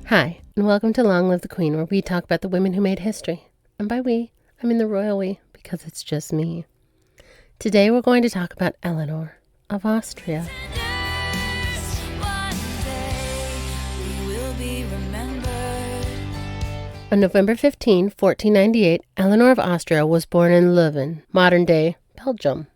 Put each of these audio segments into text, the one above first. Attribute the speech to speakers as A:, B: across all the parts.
A: Hi, and welcome to Long Live the Queen, where we talk about the women who made history. And by we, I mean the royal we, because it's just me. Today we're going to talk about Eleanor of Austria. On November 15, 1498, Eleanor of Austria was born in Leuven, modern-day Belgium,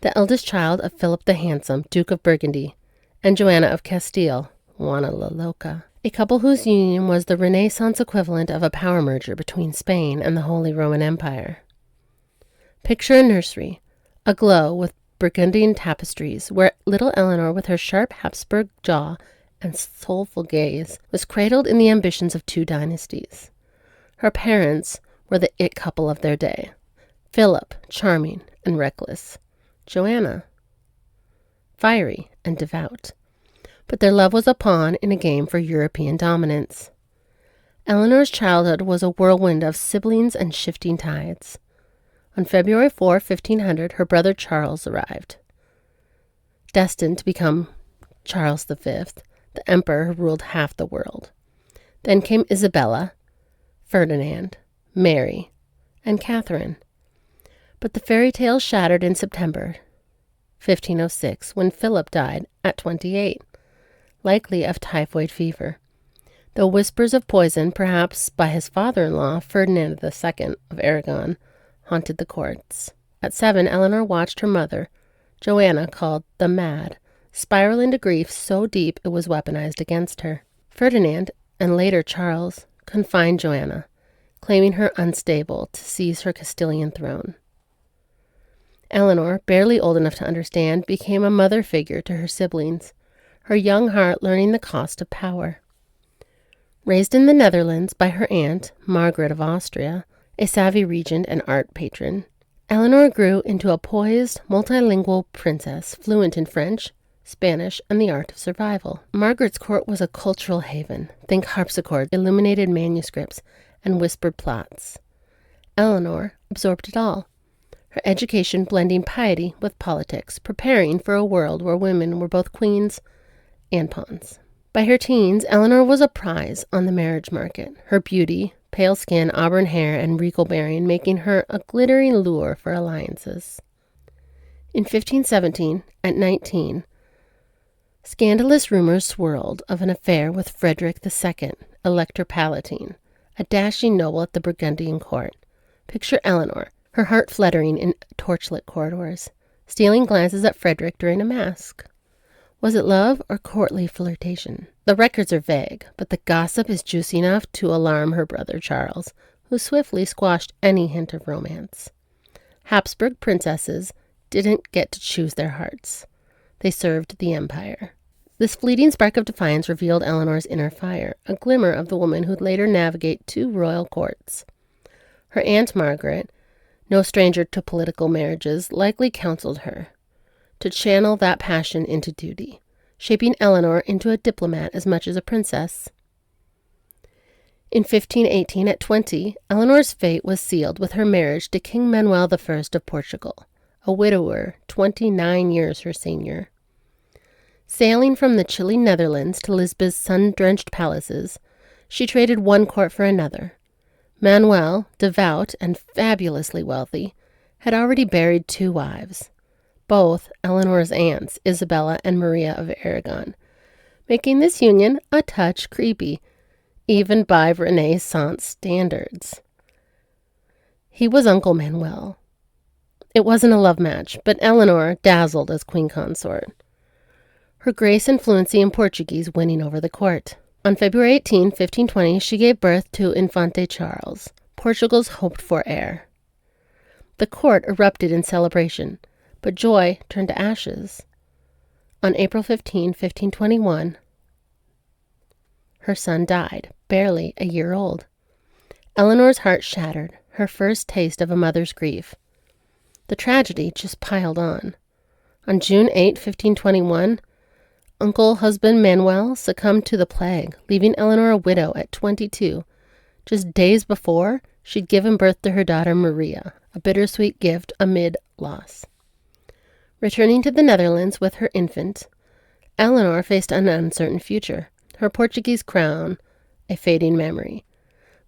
A: the eldest child of Philip the Handsome, Duke of Burgundy, and Joanna of Castile, Juana la Loca, a couple whose union was the Renaissance equivalent of a power merger between Spain and the Holy Roman Empire. Picture a nursery, aglow with Burgundian tapestries, where little Eleanor, with her sharp Habsburg jaw and soulful gaze, was cradled in the ambitions of two dynasties. Her parents were the it couple of their day. Philip, charming and reckless. Joanna, fiery and devout. But their love was a pawn in a game for European dominance. Eleanor's childhood was a whirlwind of siblings and shifting tides. On February 4, 1500, her brother Charles arrived, destined to become Charles V, the emperor who ruled half the world. Then came Isabella, Ferdinand, Mary, and Catherine. But the fairy tale shattered in September 1506, when Philip died at 28, likely of typhoid fever, though whispers of poison, perhaps by his father-in-law, Ferdinand II of Aragon, haunted the courts. At 7, Eleanor watched her mother, Joanna, called the Mad, spiral into grief so deep it was weaponized against her. Ferdinand, and later Charles, confined Joanna, claiming her unstable to seize her Castilian throne. Eleanor, barely old enough to understand, became a mother figure to her siblings, her young heart learning the cost of power. Raised in the Netherlands by her aunt, Margaret of Austria, a savvy regent and art patron, Eleanor grew into a poised, multilingual princess, fluent in French, Spanish, and the art of survival. Margaret's court was a cultural haven. Think harpsichord, illuminated manuscripts, and whispered plots. Eleanor absorbed it all, her education blending piety with politics, preparing for a world where women were both queens and pawns. By her teens, Eleanor was a prize on the marriage market, her beauty, pale skin, auburn hair, and regal bearing making her a glittering lure for alliances. In 1517, at 19, scandalous rumors swirled of an affair with Frederick II, Elector Palatine, a dashing noble at the Burgundian court. Picture Eleanor, her heart fluttering in torchlit corridors, stealing glances at Frederick during a masque. Was it love or courtly flirtation? The records are vague, but the gossip is juicy enough to alarm her brother Charles, who swiftly squashed any hint of romance. Habsburg princesses didn't get to choose their hearts. They served the empire. This fleeting spark of defiance revealed Eleanor's inner fire, a glimmer of the woman who'd later navigate two royal courts. Her aunt Margaret, no stranger to political marriages, likely counseled her to channel that passion into duty, shaping Eleanor into a diplomat as much as a princess. In 1518, at 20, Eleanor's fate was sealed with her marriage to King Manuel I of Portugal, a widower 29 years her senior. Sailing from the chilly Netherlands to Lisbon's sun-drenched palaces, she traded one court for another. Manuel, devout and fabulously wealthy, had already buried two wives, both Eleanor's aunts, Isabella and Maria of Aragon, making this union a touch creepy, even by Renaissance standards. He was Uncle Manuel. It wasn't a love match, but Eleanor dazzled as queen consort, her grace and fluency in Portuguese winning over the court. On February 18, 1520, she gave birth to Infante Charles, Portugal's hoped-for heir. The court erupted in celebration, but joy turned to ashes. On April 15, 1521, her son died, barely a year old. Eleanor's heart shattered, her first taste of a mother's grief. The tragedy just piled on. On June 8, 1521, husband Manuel succumbed to the plague, leaving Eleanor a widow at 22. Just days before, she'd given birth to her daughter Maria, a bittersweet gift amid loss. Returning to the Netherlands with her infant, Eleanor faced an uncertain future. Her Portuguese crown, a fading memory.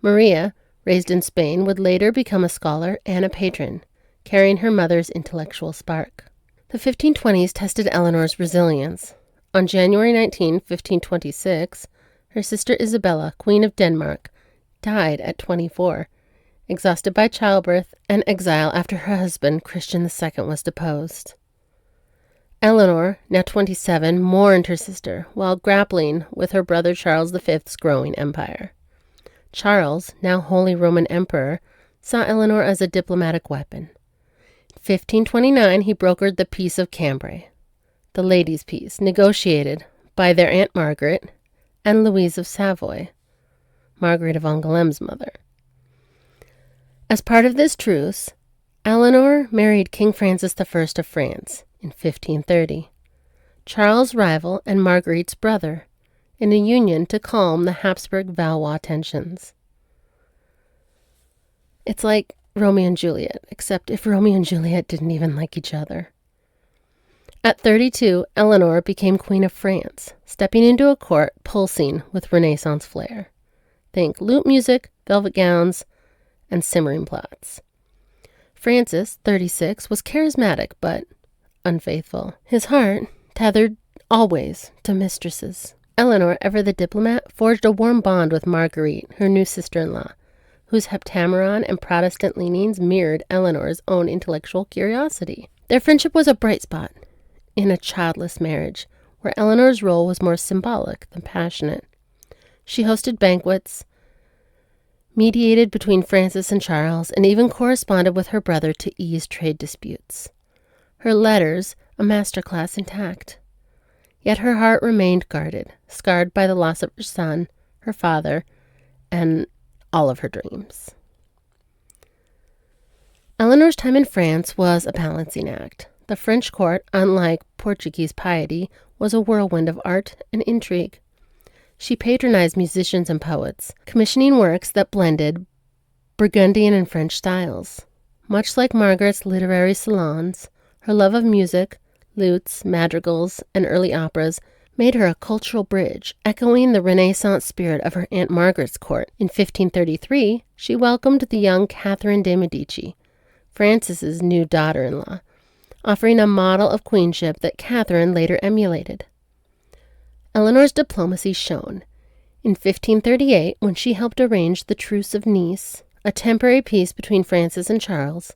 A: Maria, raised in Spain, would later become a scholar and a patron, carrying her mother's intellectual spark. The 1520s tested Eleanor's resilience. On January 19, 1526, her sister Isabella, Queen of Denmark, died at 24, exhausted by childbirth and exile after her husband, Christian II, was deposed. Eleanor, now 27, mourned her sister while grappling with her brother Charles V's growing empire. Charles, now Holy Roman Emperor, saw Eleanor as a diplomatic weapon. In 1529, he brokered the Peace of Cambrai, the ladies' peace, negotiated by their Aunt Margaret and Louise of Savoy, Margaret of Angoulême's mother. As part of this truce, Eleanor married King Francis I of France in 1530, Charles' rival and Marguerite's brother, in a union to calm the Habsburg-Valois tensions. It's like Romeo and Juliet, except if Romeo and Juliet didn't even like each other. At 32, Eleanor became Queen of France, stepping into a court pulsing with Renaissance flair. Think lute music, velvet gowns, and simmering plots. Francis, 36, was charismatic but unfaithful, his heart tethered always to mistresses. Eleanor, ever the diplomat, forged a warm bond with Marguerite, her new sister-in-law, whose Heptameron and Protestant leanings mirrored Eleanor's own intellectual curiosity. Their friendship was a bright spot in a childless marriage, where Eleanor's role was more symbolic than passionate. She hosted banquets, mediated between Francis and Charles, and even corresponded with her brother to ease trade disputes. Her letters, a masterclass in tact. Yet her heart remained guarded, scarred by the loss of her son, her father, and all of her dreams. Eleanor's time in France was a balancing act. The French court, unlike Portuguese piety, was a whirlwind of art and intrigue. She patronized musicians and poets, commissioning works that blended Burgundian and French styles. Much like Margaret's literary salons, her love of music, lutes, madrigals, and early operas made her a cultural bridge, echoing the Renaissance spirit of her Aunt Margaret's court. In 1533, she welcomed the young Catherine de' Medici, Francis's new daughter-in-law, offering a model of queenship that Catherine later emulated. Eleanor's diplomacy shone. In 1538, when she helped arrange the Truce of Nice, a temporary peace between Francis and Charles,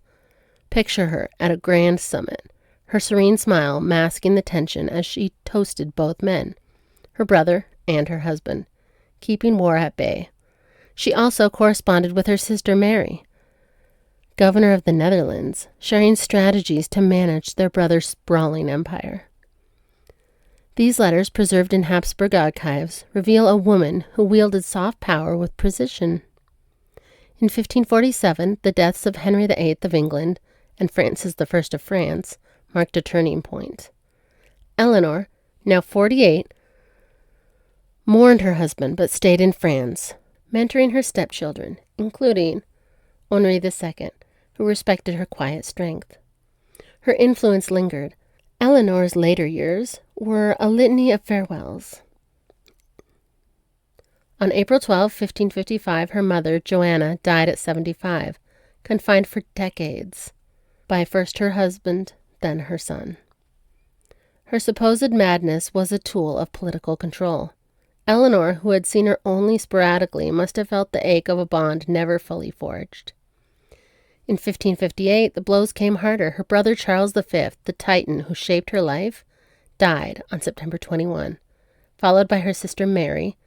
A: picture her at a grand summit, her serene smile masking the tension as she toasted both men, her brother and her husband, keeping war at bay. She also corresponded with her sister Mary, governor of the Netherlands, sharing strategies to manage their brother's sprawling empire. These letters, preserved in Habsburg archives, reveal a woman who wielded soft power with precision. In 1547, the deaths of Henry VIII of England and Francis I of France marked a turning point. Eleanor, now 48, mourned her husband but stayed in France, mentoring her stepchildren, including Henri II, who respected her quiet strength. Her influence lingered. Eleanor's later years were a litany of farewells. On April 12, 1555, her mother, Joanna, died at 75, confined for decades by first her husband, then her son. Her supposed madness was a tool of political control. Eleanor, who had seen her only sporadically, must have felt the ache of a bond never fully forged. In 1558, the blows came harder. Her brother Charles V, the Titan who shaped her life, died on September 21, followed by her sister Mary,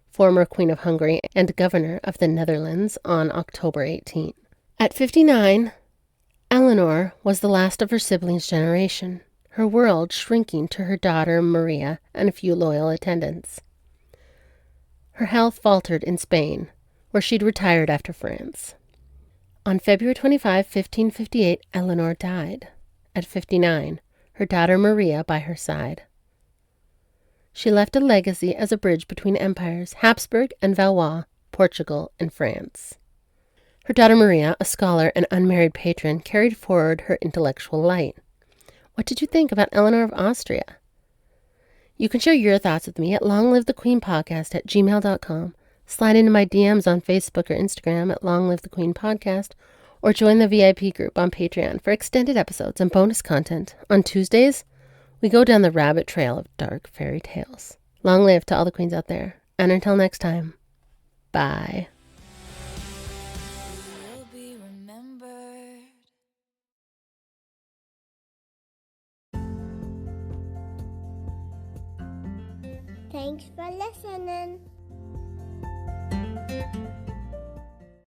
A: former Queen of Hungary and Governor of the Netherlands, on October 18. At 59, Eleanor was the last of her siblings' generation, her world shrinking to her daughter Maria and a few loyal attendants. Her health faltered in Spain, where she'd retired after France. On February 25, 1558, Eleanor died, at 59, her daughter Maria by her side. She left a legacy as a bridge between empires, Habsburg and Valois, Portugal and France. Her daughter Maria, a scholar and unmarried patron, carried forward her intellectual light. What did you think about Eleanor of Austria? You can share your thoughts with me at longlivethequeenpodcast@gmail.com. Slide into my DMs on Facebook or Instagram at Long Live the Queen Podcast, or join the VIP group on Patreon for extended episodes and bonus content. On Tuesdays, we go down the rabbit trail of dark fairy tales. Long live to all the queens out there. And until next time, bye.
B: You'll be remembered.
C: Thanks for listening.